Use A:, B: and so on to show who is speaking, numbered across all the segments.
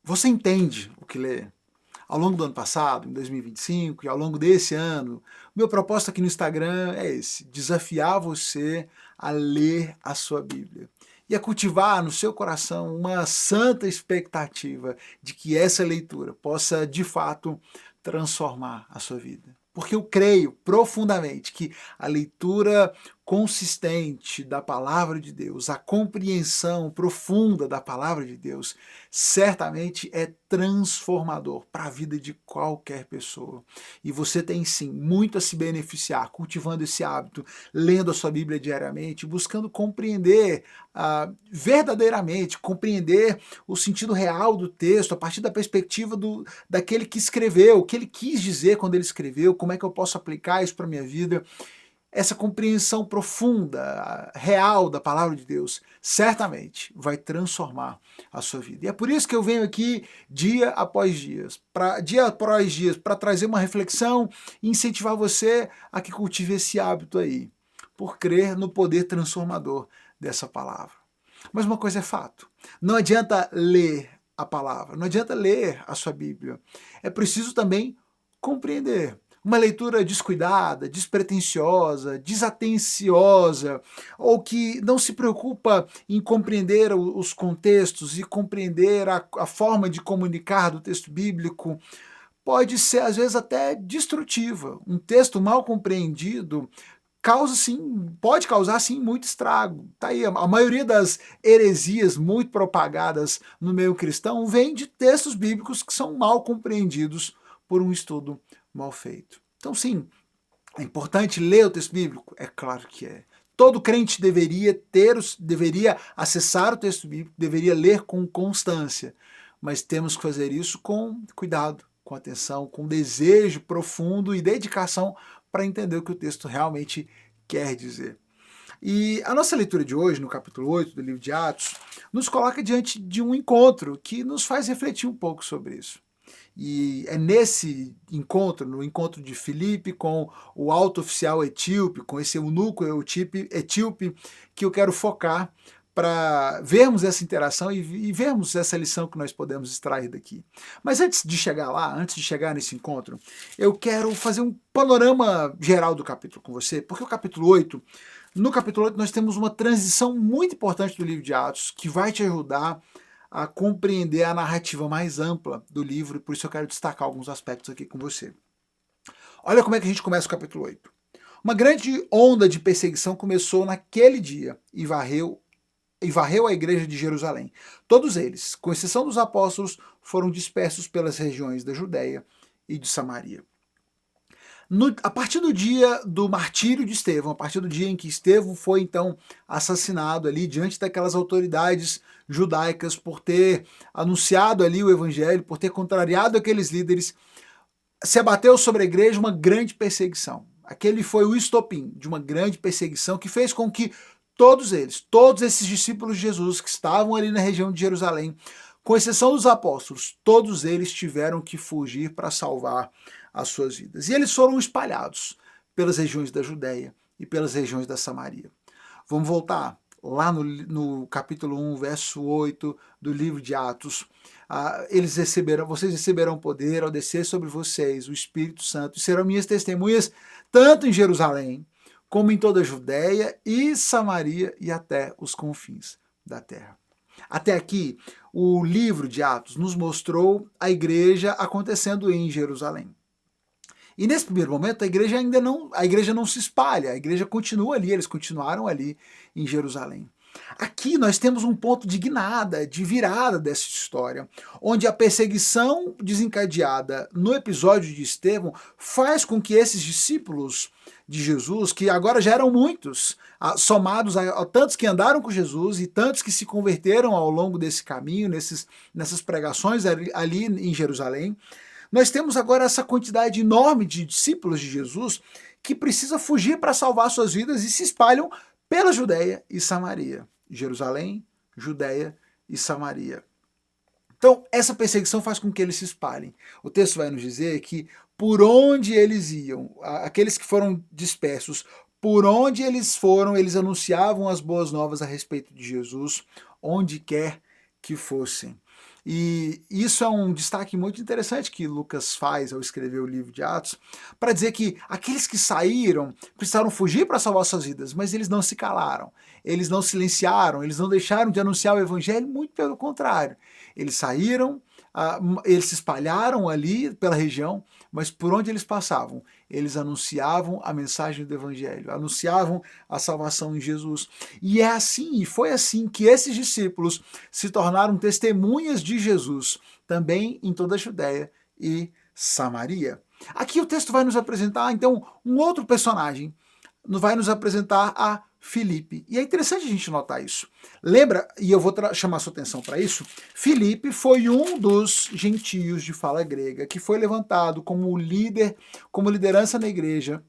A: Você entende o que lê? Ao longo do ano passado, em 2025, e ao longo desse ano, meu propósito aqui no Instagram é esse: desafiar você a ler a sua Bíblia e a cultivar no seu coração uma santa expectativa de que essa leitura possa, de fato, transformar a sua vida. Porque eu creio profundamente que a leitura consistente da palavra de Deus, a compreensão profunda da palavra de Deus, certamente é transformador para a vida de qualquer pessoa. E você tem sim muito a se beneficiar cultivando esse hábito, lendo a sua Bíblia diariamente, buscando compreender verdadeiramente, compreender o sentido real do texto a partir da perspectiva daquele que escreveu, o que ele quis dizer quando ele escreveu, como é que eu posso aplicar isso para a minha vida. Essa compreensão profunda, real da palavra de Deus, certamente vai transformar a sua vida. E é por isso que eu venho aqui dia após dia, para trazer uma reflexão e incentivar você a que cultive esse hábito aí, por crer no poder transformador dessa palavra. Mas uma coisa é fato, não adianta ler a palavra, não adianta ler a sua Bíblia, é preciso também compreender. Uma leitura descuidada, despretensiosa, desatenciosa, ou que não se preocupa em compreender os contextos e compreender a forma de comunicar do texto bíblico, pode ser às vezes até destrutiva. Um texto mal compreendido pode causar sim muito estrago. Tá aí, a maioria das heresias muito propagadas no meio cristão vem de textos bíblicos que são mal compreendidos por um estudo mal feito. Então sim, é importante ler o texto bíblico? É claro que é. Todo crente deveria acessar o texto bíblico, deveria ler com constância, mas temos que fazer isso com cuidado, com atenção, com desejo profundo e dedicação para entender o que o texto realmente quer dizer. E a nossa leitura de hoje, no capítulo 8 do livro de Atos, nos coloca diante de um encontro que nos faz refletir um pouco sobre isso. E é nesse encontro, no encontro de Filipe com o alto oficial etíope, com esse eunuco etíope, que eu quero focar para vermos essa interação e vermos essa lição que nós podemos extrair daqui. Mas antes de chegar lá, antes de chegar nesse encontro, eu quero fazer um panorama geral do capítulo com você, porque no capítulo 8 nós temos uma transição muito importante do livro de Atos, que vai te ajudar a compreender a narrativa mais ampla do livro, e por isso eu quero destacar alguns aspectos aqui com você. Olha como é que a gente começa o capítulo 8. Uma grande onda de perseguição começou naquele dia e varreu a igreja de Jerusalém. Todos eles, com exceção dos apóstolos, foram dispersos pelas regiões da Judéia e de Samaria. A partir do dia do martírio de Estevão, a partir do dia em que Estevão foi então assassinado ali diante daquelas autoridades judaicas por ter anunciado ali o evangelho, por ter contrariado aqueles líderes, se abateu sobre a igreja uma grande perseguição. Aquele foi o estopim de uma grande perseguição que fez com que todos esses discípulos de Jesus que estavam ali na região de Jerusalém, com exceção dos apóstolos, todos eles tiveram que fugir para salvar as suas vidas. E eles foram espalhados pelas regiões da Judéia e pelas regiões da Samaria. Vamos voltar lá no capítulo 1, verso 8 do livro de Atos. Vocês receberão poder ao descer sobre vocês o Espírito Santo e serão minhas testemunhas tanto em Jerusalém como em toda a Judéia e Samaria e até os confins da terra. Até aqui, o livro de Atos nos mostrou a igreja acontecendo em Jerusalém. E nesse primeiro momento a igreja não se espalha, a igreja continua ali, eles continuaram ali em Jerusalém. Aqui nós temos um ponto de guinada, de virada dessa história, onde a perseguição desencadeada no episódio de Estevão faz com que esses discípulos de Jesus, que agora já eram muitos, somados a tantos que andaram com Jesus e tantos que se converteram ao longo desse caminho, nessas pregações ali em Jerusalém, nós temos agora essa quantidade enorme de discípulos de Jesus que precisa fugir para salvar suas vidas e se espalham pela Judéia e Samaria. Jerusalém, Judéia e Samaria. Então, essa perseguição faz com que eles se espalhem. O texto vai nos dizer que por onde eles iam, aqueles que foram dispersos, por onde eles foram, eles anunciavam as boas novas a respeito de Jesus, onde quer que fossem. E isso é um destaque muito interessante que Lucas faz ao escrever o livro de Atos, para dizer que aqueles que saíram precisaram fugir para salvar suas vidas, mas eles não se calaram, eles não silenciaram, eles não deixaram de anunciar o evangelho, muito pelo contrário. Eles saíram, eles se espalharam ali pela região, mas por onde eles passavam, eles anunciavam a mensagem do evangelho, anunciavam a salvação em Jesus. E é assim, e foi assim que esses discípulos se tornaram testemunhas de Jesus, também em toda a Judéia e Samaria. Aqui o texto vai nos apresentar, então, um outro personagem, vai nos apresentar a Filipe. E é interessante a gente notar isso. Lembra, e eu vou chamar sua atenção para isso, Filipe foi um dos gentios de fala grega que foi levantado como líder, como liderança na igreja,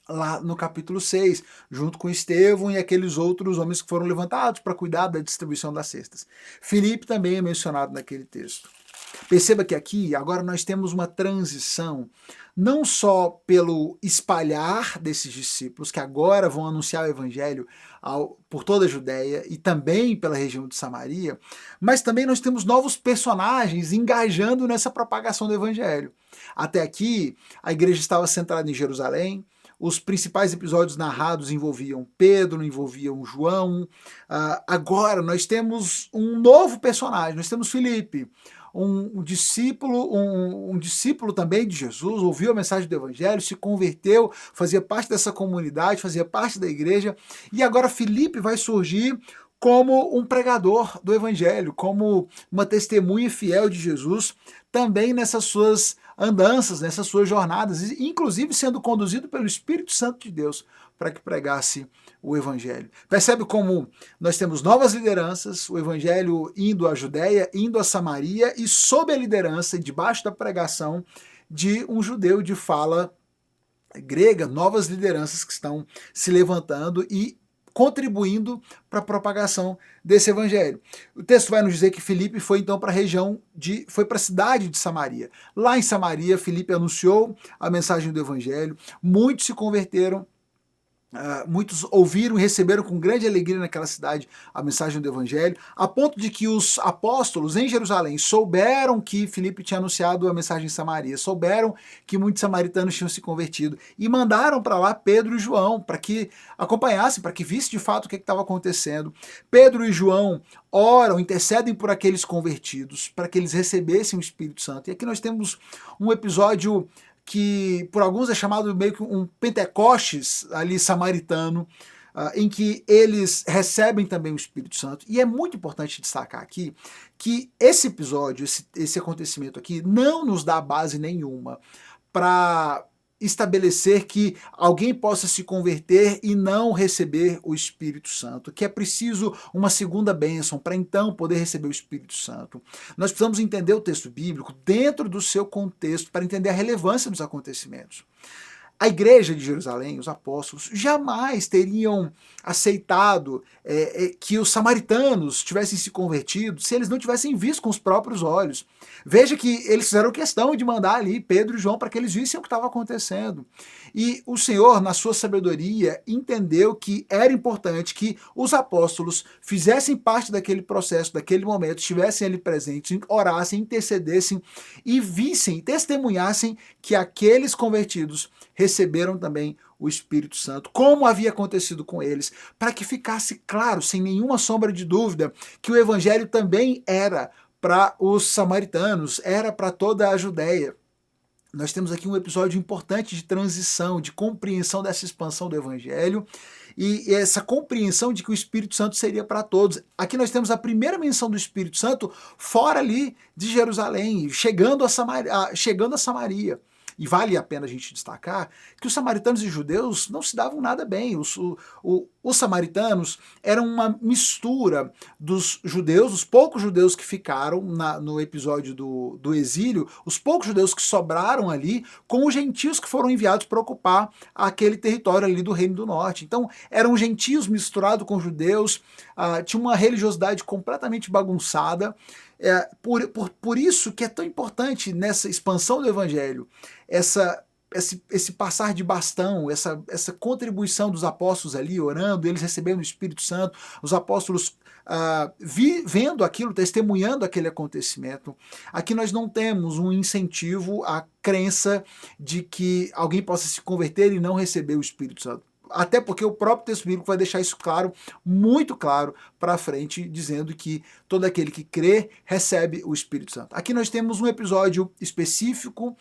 A: lá no capítulo 6, junto com Estevão e aqueles outros homens que foram levantados para cuidar da distribuição das cestas. Filipe também é mencionado naquele texto. Perceba que aqui, agora nós temos uma transição, não só pelo espalhar desses discípulos, que agora vão anunciar o evangelho por toda a Judéia e também pela região de Samaria, mas também nós temos novos personagens engajando nessa propagação do evangelho. Até aqui, a igreja estava centrada em Jerusalém, os principais episódios narrados envolviam Pedro, envolviam João. Agora nós temos um novo personagem, nós temos Filipe, um discípulo também de Jesus, ouviu a mensagem do evangelho, se converteu, fazia parte dessa comunidade, fazia parte da igreja, e agora Filipe vai surgir como um pregador do evangelho, como uma testemunha fiel de Jesus, também nessas suas andanças, nessas suas jornadas, inclusive sendo conduzido pelo Espírito Santo de Deus para que pregasse o evangelho. Percebe como nós temos novas lideranças, o evangelho indo à Judéia, indo a Samaria e sob a liderança e debaixo da pregação de um judeu de fala grega, novas lideranças que estão se levantando e contribuindo para a propagação desse evangelho. O texto vai nos dizer que Filipe foi então para a região foi para a cidade de Samaria. Lá em Samaria, Filipe anunciou a mensagem do evangelho, muitos se converteram, muitos ouviram e receberam com grande alegria naquela cidade a mensagem do evangelho, a ponto de que os apóstolos em Jerusalém souberam que Filipe tinha anunciado a mensagem em Samaria, souberam que muitos samaritanos tinham se convertido e mandaram para lá Pedro e João para que acompanhassem, para que vissem de fato o que estava acontecendo. Pedro e João oram, intercedem por aqueles convertidos, para que eles recebessem o Espírito Santo. E aqui nós temos um episódio que por alguns é chamado meio que um Pentecostes ali samaritano, em que eles recebem também o Espírito Santo. E é muito importante destacar aqui que esse episódio, esse acontecimento aqui, não nos dá base nenhuma para estabelecer que alguém possa se converter e não receber o Espírito Santo, que é preciso uma segunda bênção para então poder receber o Espírito Santo. Nós precisamos entender o texto bíblico dentro do seu contexto para entender a relevância dos acontecimentos. A igreja de Jerusalém, os apóstolos, jamais teriam aceitado que os samaritanos tivessem se convertido se eles não tivessem visto com os próprios olhos. Veja que eles fizeram questão de mandar ali Pedro e João para que eles vissem o que estava acontecendo. E o Senhor, na sua sabedoria, entendeu que era importante que os apóstolos fizessem parte daquele processo, daquele momento, estivessem ali presentes, orassem, intercedessem e vissem, testemunhassem que aqueles convertidos receberam também o Espírito Santo, como havia acontecido com eles, para que ficasse claro, sem nenhuma sombra de dúvida, que o evangelho também era para os samaritanos, era para toda a Judéia. Nós temos aqui um episódio importante de transição, de compreensão dessa expansão do evangelho e essa compreensão de que o Espírito Santo seria para todos. Aqui nós temos a primeira menção do Espírito Santo fora ali de Jerusalém, chegando a Samaria. E vale a pena a gente destacar que os samaritanos e judeus não se davam nada bem. Os samaritanos eram uma mistura dos judeus, os poucos judeus que ficaram no episódio do exílio, os poucos judeus que sobraram ali, com os gentios que foram enviados para ocupar aquele território ali do Reino do Norte. Então, eram gentios misturados com judeus, tinha uma religiosidade completamente bagunçada. Por isso que é tão importante nessa expansão do evangelho, essa esse passar de bastão, essa contribuição dos apóstolos ali, orando, eles recebendo o Espírito Santo, os apóstolos vendo aquilo, testemunhando aquele acontecimento. Aqui nós não temos um incentivo à crença de que alguém possa se converter e não receber o Espírito Santo. Até porque o próprio texto bíblico vai deixar isso claro, muito claro, para frente, dizendo que todo aquele que crê recebe o Espírito Santo. Aqui nós temos um episódio específico,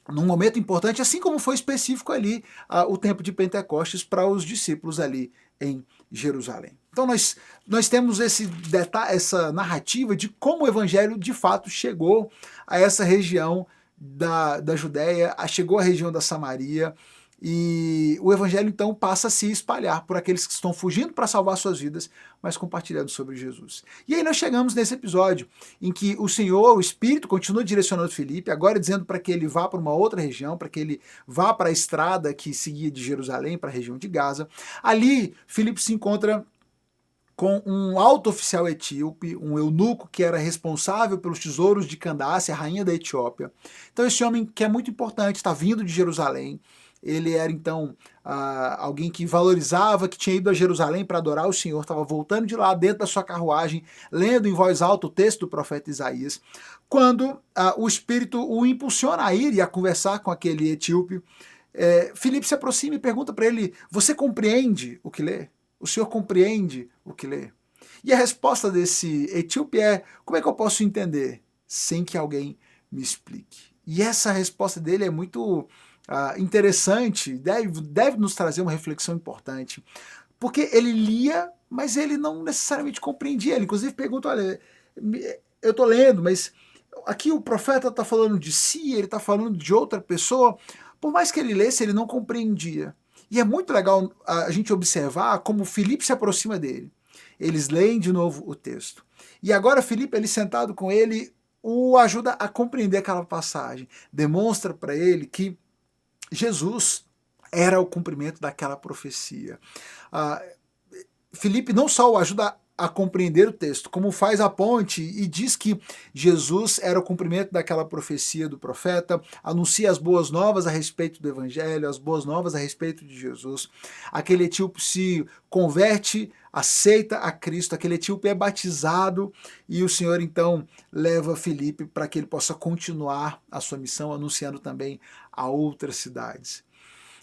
A: num momento importante, assim como foi específico ali o tempo de Pentecostes para os discípulos ali em Jerusalém. Então nós temos essa narrativa de como o evangelho de fato chegou a essa região da Judéia, chegou à região da Samaria, e o evangelho então passa a se espalhar por aqueles que estão fugindo para salvar suas vidas, mas compartilhando sobre Jesus. E aí nós chegamos nesse episódio em que o Senhor, o Espírito, continua direcionando Filipe, agora dizendo para que ele vá para uma outra região, para que ele vá para a estrada que seguia de Jerusalém para a região de Gaza. Ali, Filipe se encontra com um alto oficial etíope, um eunuco que era responsável pelos tesouros de Candace, a rainha da Etiópia. Então esse homem, que é muito importante, está vindo de Jerusalém. Ele era então alguém que valorizava, que tinha ido a Jerusalém para adorar o Senhor, estava voltando de lá dentro da sua carruagem, lendo em voz alta o texto do profeta Isaías, quando o Espírito o impulsiona a ir e a conversar com aquele etíope. Filipe se aproxima e pergunta para ele: você compreende o que lê? O senhor compreende o que lê? E a resposta desse etíope é: como é que eu posso entender sem que alguém me explique? E essa resposta dele é muito interessante, deve nos trazer uma reflexão importante, porque ele lia, mas ele não necessariamente compreendia. Ele inclusive pergunta: olha, eu estou lendo, mas aqui o profeta está falando de si, ele está falando de outra pessoa. Por mais que ele lesse, ele não compreendia. E é muito legal a gente observar como Filipe se aproxima dele. Eles leem de novo o texto. E agora Filipe, ele sentado com ele, o ajuda a compreender aquela passagem. Demonstra para ele que Jesus era o cumprimento daquela profecia. Filipe não só o ajuda a compreender o texto, como faz a ponte e diz que Jesus era o cumprimento daquela profecia do profeta, anuncia as boas novas a respeito do evangelho, as boas novas a respeito de Jesus. Aquele etíope se converte, aceita a Cristo, aquele etíope é batizado e o Senhor então leva Filipe para que ele possa continuar a sua missão, anunciando também a outras cidades.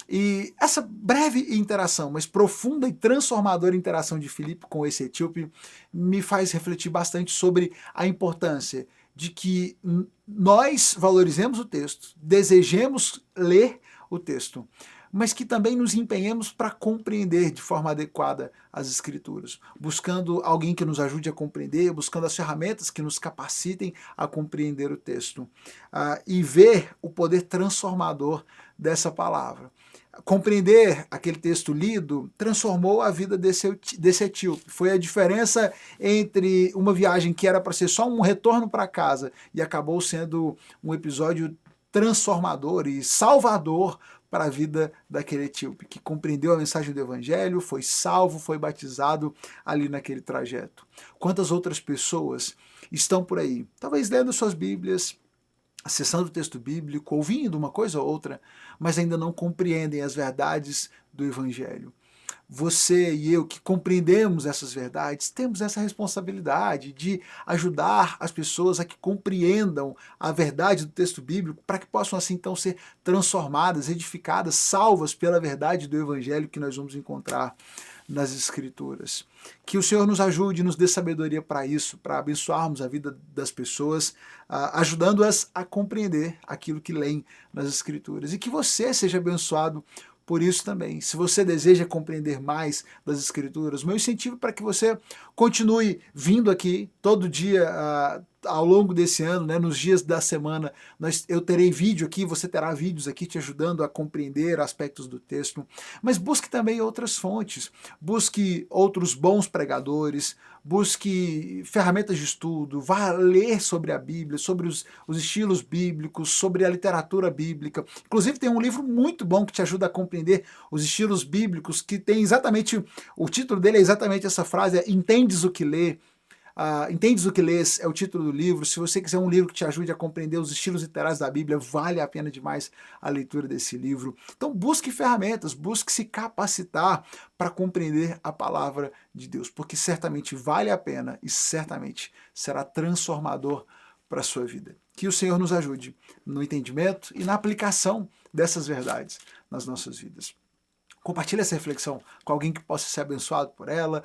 A: E essa breve interação, mas profunda e transformadora interação de Filipe com esse etíope me faz refletir bastante sobre a importância de que nós valorizemos o texto, desejemos ler o texto, mas que também nos empenhemos para compreender de forma adequada as Escrituras, buscando alguém que nos ajude a compreender, buscando as ferramentas que nos capacitem a compreender o texto e ver o poder transformador dessa palavra. Compreender aquele texto lido transformou a vida desse etíope. Foi a diferença entre uma viagem que era para ser só um retorno para casa e acabou sendo um episódio transformador e salvador para a vida daquele etíope, que compreendeu a mensagem do evangelho, foi salvo, foi batizado ali naquele trajeto. Quantas outras pessoas estão por aí, talvez lendo suas Bíblias, acessando o texto bíblico, ouvindo uma coisa ou outra, mas ainda não compreendem as verdades do evangelho. Você e eu que compreendemos essas verdades, temos essa responsabilidade de ajudar as pessoas a que compreendam a verdade do texto bíblico, para que possam assim então ser transformadas, edificadas, salvas pela verdade do evangelho que nós vamos encontrar nas Escrituras. Que o Senhor nos ajude, nos dê sabedoria para isso, para abençoarmos a vida das pessoas, ajudando-as a compreender aquilo que leem nas Escrituras. E que você seja abençoado por isso também. Se você deseja compreender mais das Escrituras, meu incentivo para que você continue vindo aqui todo dia ao longo desse ano, né, nos dias da semana, eu terei vídeo aqui, você terá vídeos aqui te ajudando a compreender aspectos do texto, mas busque também outras fontes, busque outros bons pregadores, busque ferramentas de estudo, vá ler sobre a Bíblia, sobre os estilos bíblicos, sobre a literatura bíblica. Inclusive tem um livro muito bom que te ajuda a compreender os estilos bíblicos, que tem exatamente, o título dele é exatamente essa frase, Entendes o que lê? Entendes o que lês é o título do livro. Se você quiser um livro que te ajude a compreender os estilos literários da Bíblia, vale a pena demais a leitura desse livro. Então busque ferramentas, busque se capacitar para compreender a palavra de Deus, porque certamente vale a pena e certamente será transformador para a sua vida. Que o Senhor nos ajude no entendimento e na aplicação dessas verdades nas nossas vidas. Compartilha essa reflexão com alguém que possa ser abençoado por ela,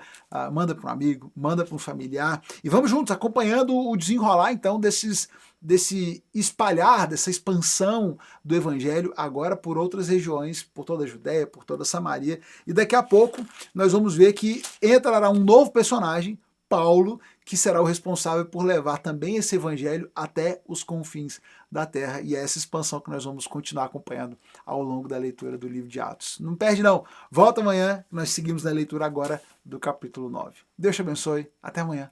A: manda para um amigo, manda para um familiar, e vamos juntos acompanhando o desenrolar então desse espalhar, dessa expansão do evangelho agora por outras regiões, por toda a Judéia, por toda a Samaria, e daqui a pouco nós vamos ver que entrará um novo personagem, Paulo, que será o responsável por levar também esse evangelho até os confins da terra, e é essa expansão que nós vamos continuar acompanhando ao longo da leitura do livro de Atos. Não perde não, volta amanhã, nós seguimos na leitura agora do capítulo 9. Deus te abençoe, até amanhã.